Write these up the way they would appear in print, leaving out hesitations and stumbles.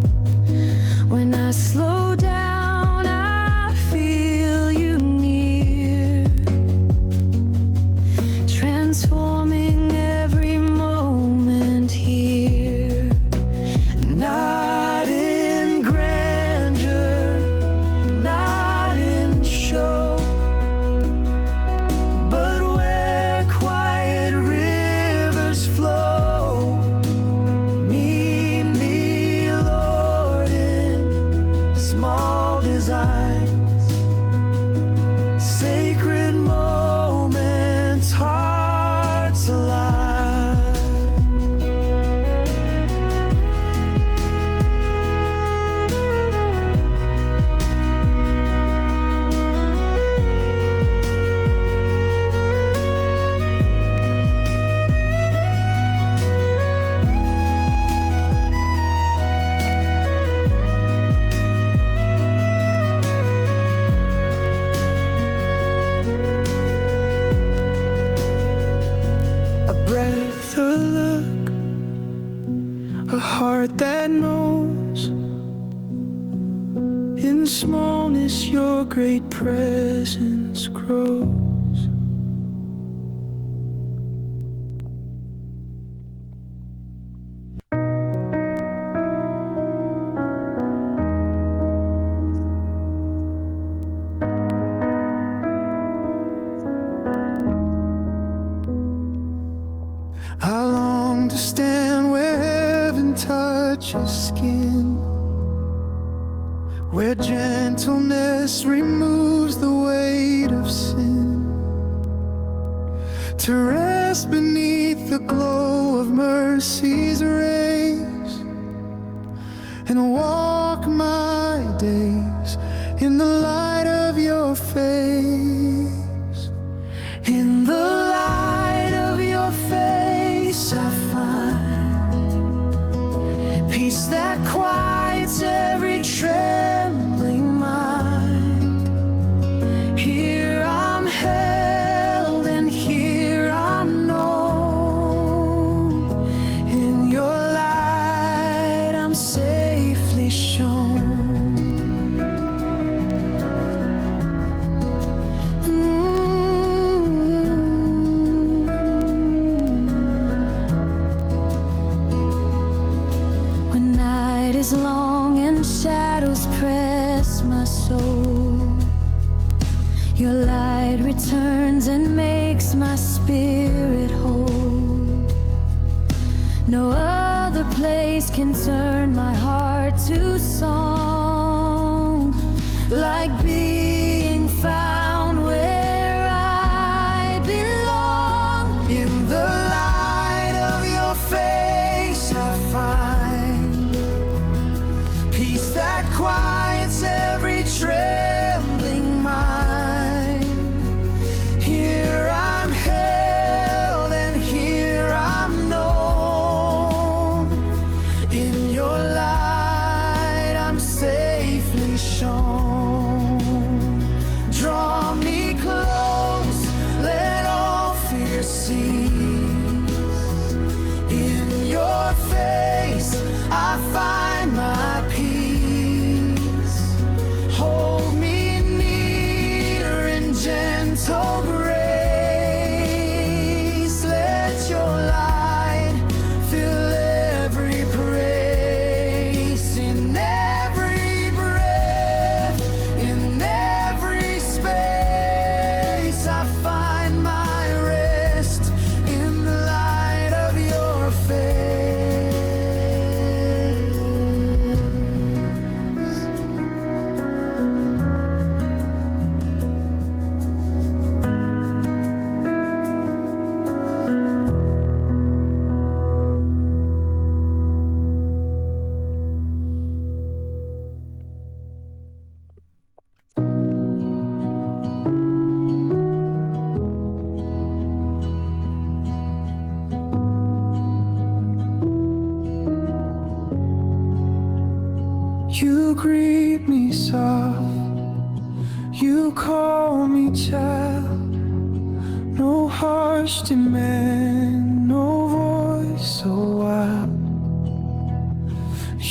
When I slow down, I feel you near, transforming every moment here. Not in grandeur, not in show, but where quiet rivers flow. Meet me, Lord, in small designs, sacred moments, hearts alive. A breath, a look, a heart that knows. In smallness, your great presence grows. I long to stand where heaven touches skin, where gentleness removes the weight of sin, to rest beneath the glow of mercy's rays, and walk my days in the light of your face. In the light of your face I find peace that quiets every trembling mind. Here I'm held and here I'm known. In your light I'm safely shown. When night is long and shadows press my soul, your light returns and makes my spirit whole. No other place can turn my heart to song, like being found where I belong. In the light of your face I find peace that quiets every trembling mind. Here I'm held and here I'm known. In your light I'm safely shown. Draw me close, let all fear cease. In your face I find my peace. Hold me near in gentle grace. Let your light fill every place. In every breath, in every space I find my rest in the light of your face. You greet me soft, you call me child. No harsh demand, no voice so wild.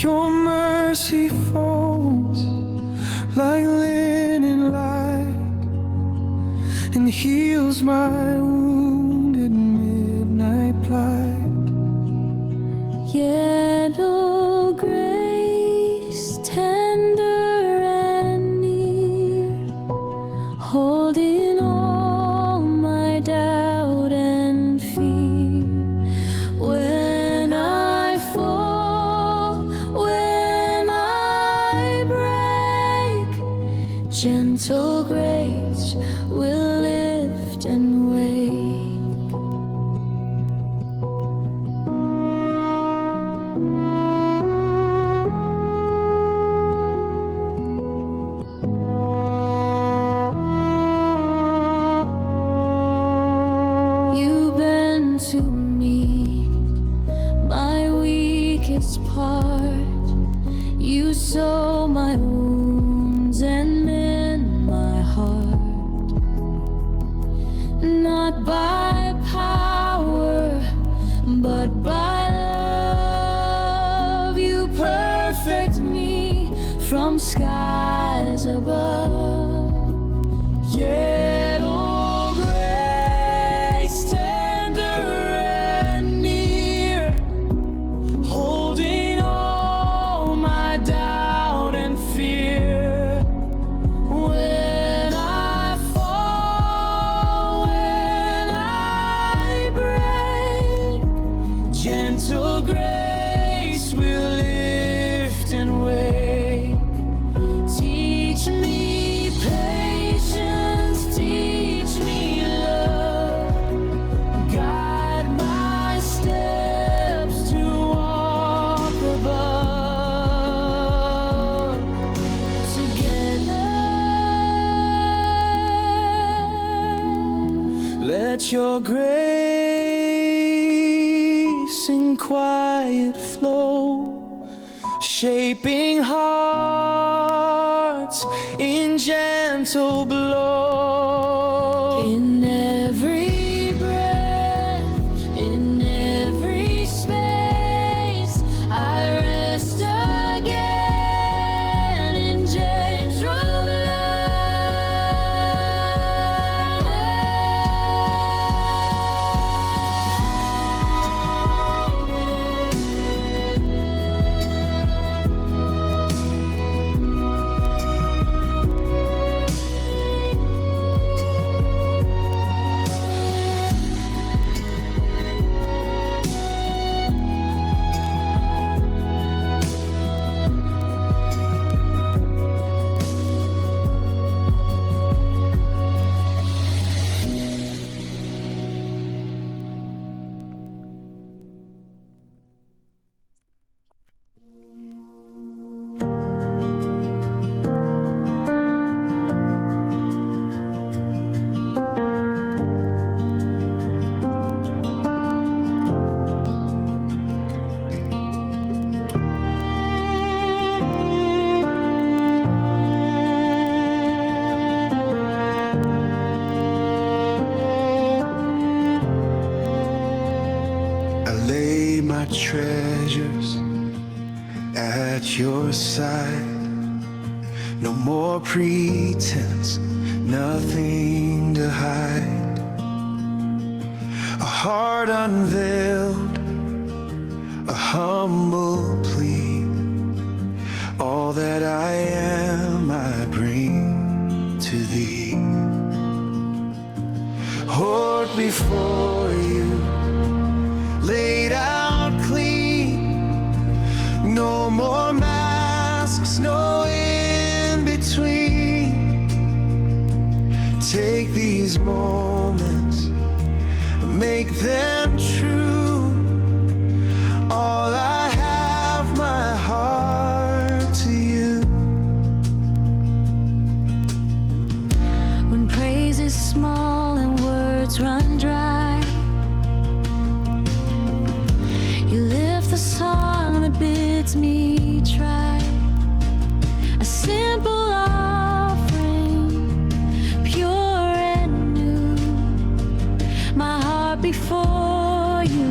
Your mercy falls like linen light and heals my wounded midnight plight. Yet, oh, grace tender and near, holding all my doubt and fear. When I fall, when I break, gentle grace will lift and wake. You bend to me, my weakest part. You sew my wounds and mend my heart. Not by power, but by love. You perfect me from skies above. Yet, oh, grace tender and near, holding all my doubt and fear. When I fall, when I break, gentle grace will lift and wake. Teach me patience, teach me love, guide my steps to walk above. Together, Let your grace in quiet flow, shaping hearts in gentle blow. in every breath, in every space, I rest again in gentle I lay my treasures at your side. No more pretense, nothing to hide. A heart unveiled, a humble plea. All that I am, I bring to thee. Hold before you, laid out clean. No more masks, no in between. Take these moments, make them true. All I have, my heart to you. when praise is small and words run dry. You lift the song that bids me try. A simple offering, pure and new. My heart before you,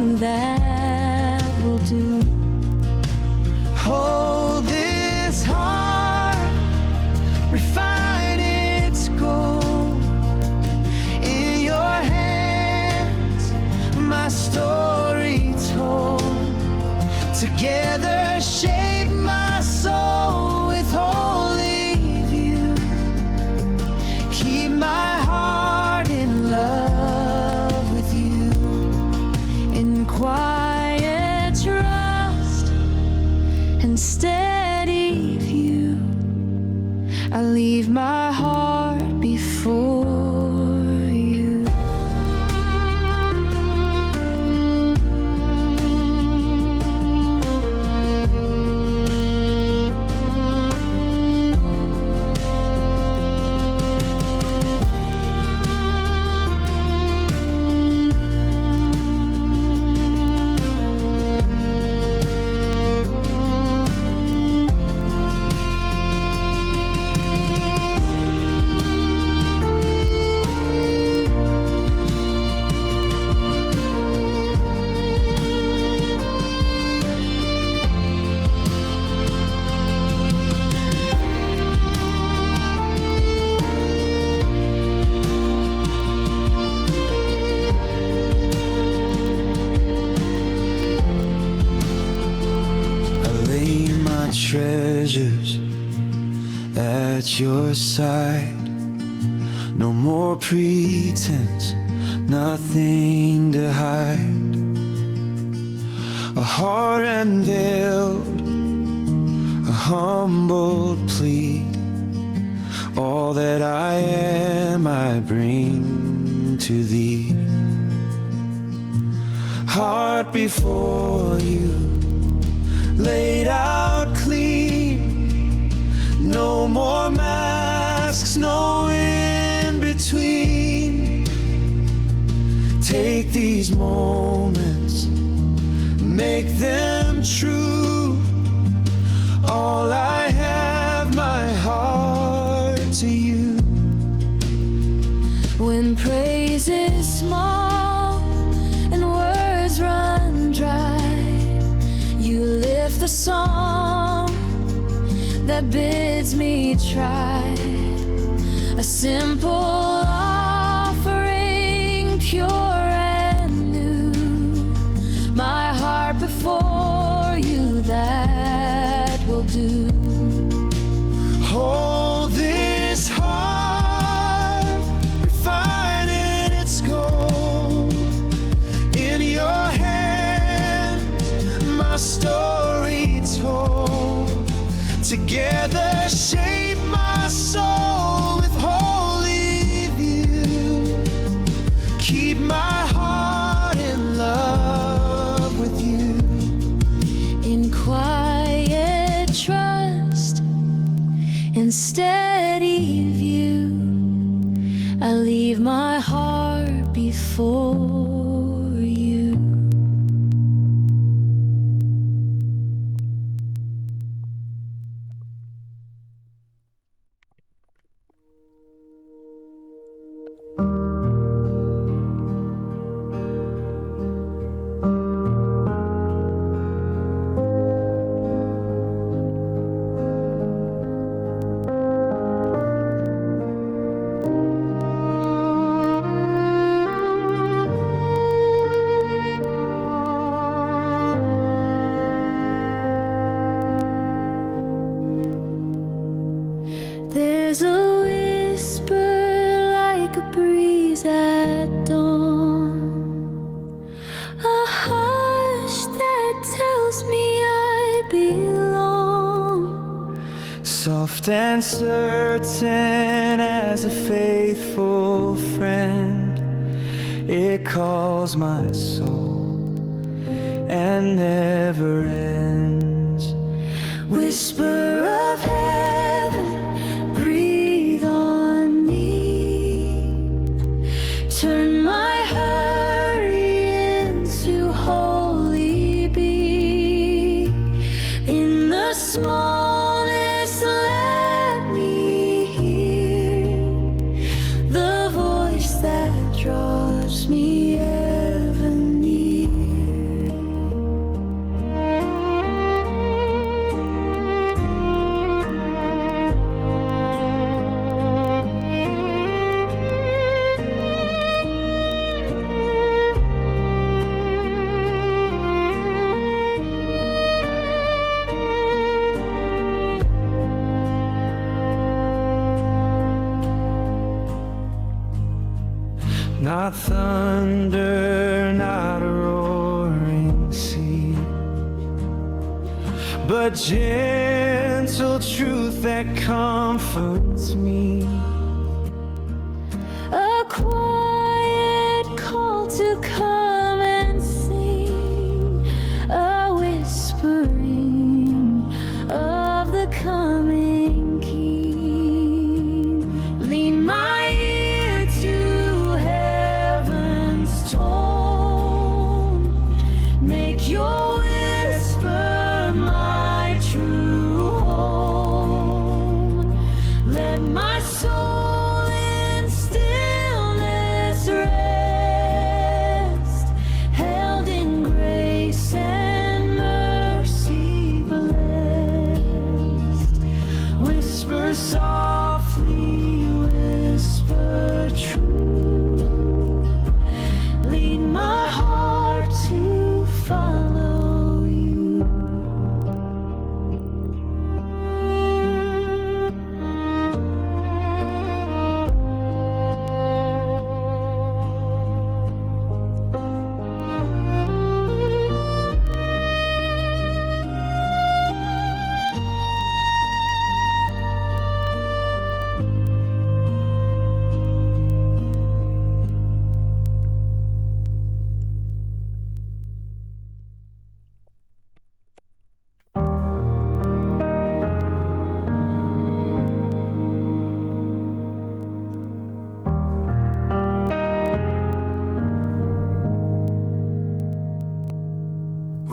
leave you. I leave my heart before you. Treasures at your side. No more pretense, nothing to hide. A heart unveiled, a humbled plea. All that I am, I bring to thee. Heart before you, laid out clean. No more masks, no in between. Take these moments, make them true. All I have, my heart to you. When praise is small and words run dry, you lift the song that bids me try. A simple offering, pure and new. My heart before you, that will do. Hold this heart, refine in its gold. In your hand, my story told. Together shape my soul with holy view. Keep my heart in love with you. In quiet trust and steady view, I leave my heart before you. There's a whisper like a breeze at dawn, a hush that tells me I belong. Soft and certain as a faithful friend, it calls my soul and never ends. Whisper of heaven, breathe on me. Turn my hurry into holy be. In the smallness, let me hear the voice that draws me ever near. Not thunder, not a roaring sea, but gentle gentle truth that comforts me. A quiet call to come and sing, a whispering of the coming King. Lean my ear to heaven's tone, make your whisper my true home. Let my soul in stillness rest, held in grace and mercy blessed. Whisper softly, whisper true, lead my heart to follow you.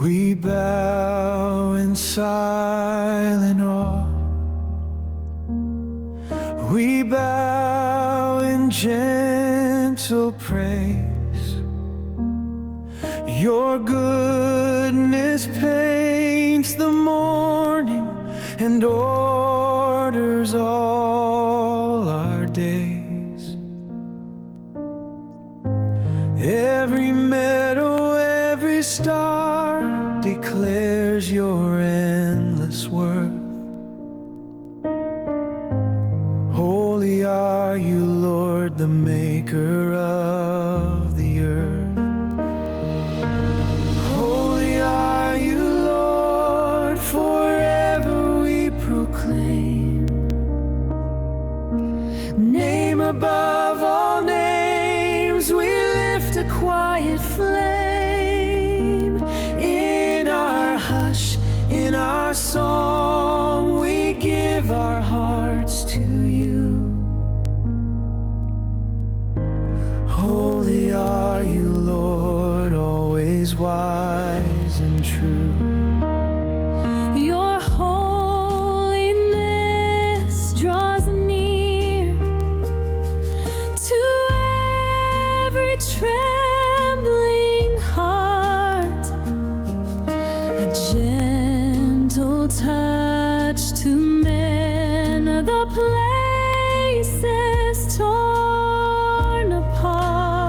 We bow in silent awe. We bow in gentle praise. Your goodness paints the morning and orders all our days. Every meadow, every star declares your endless worth. Holy are you, Lord, the maker of the earth. Holy are you, Lord, forever we proclaim. Name above all names, we lift a quiet flame. In our hush, in our song, we give our hearts to you. Holy are you, Lord, always wise and true. Your holiness draws near to every trembling heart, a gentle touch to mend the places torn apart.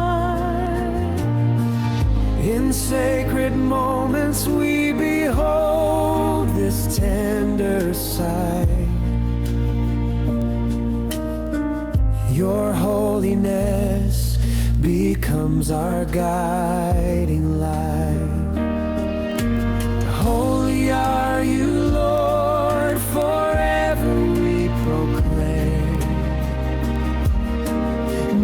In sacred moments we behold this tender sight. Your holiness becomes our guiding light. Holy are you, Lord, forever we proclaim.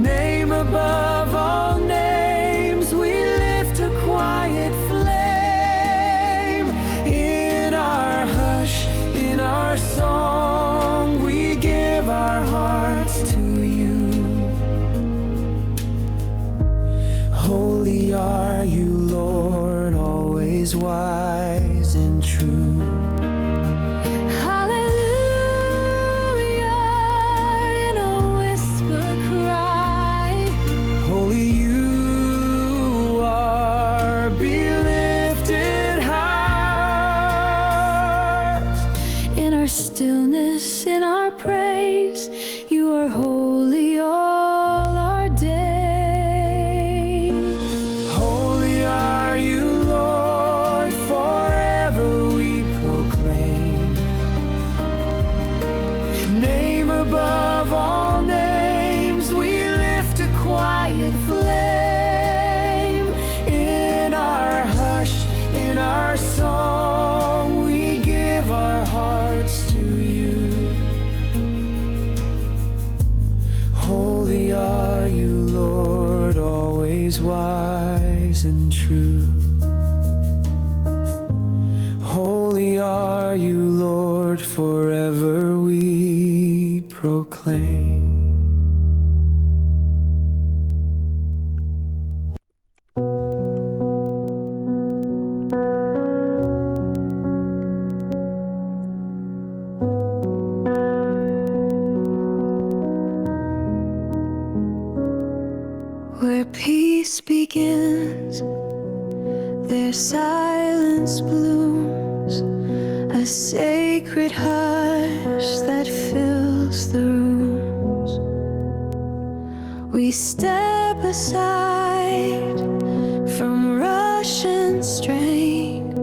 Name above all names, we lift a quiet flame. In our hush, in our song, we give our hearts to you. Holy are you, Lord, always wise and true. Hallelujah, in a whisper cry. Holy you are, be lifted high. In our stillness, in our praise, you are holy all our days. Holy are you, Lord, forever we proclaim. Name above all names, we lift a quiet flame. In our hush, in our song, we give our hearts close to you. Holy are you, Lord, always wise and true. Holy are you, Lord, forever we proclaim. Where peace begins, their silence blooms, a sacred hush that fills the rooms. We step aside from rush and strain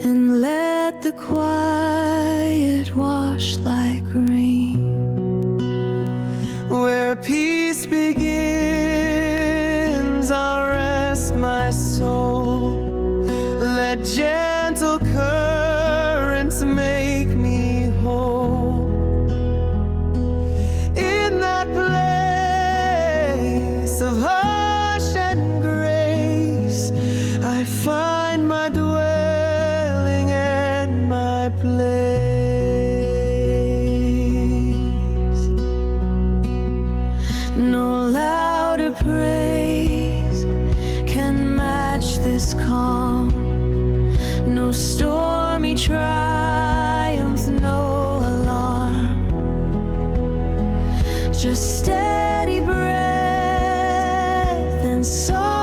and let the quiet wash like rain. Where peace begins, I'll rest my soul. Let gentle currents make me whole. In that place of hush and grace, I find my dwelling and my place. No louder praise can match this calm. No stormy triumph, no alarm. Just steady breath and song.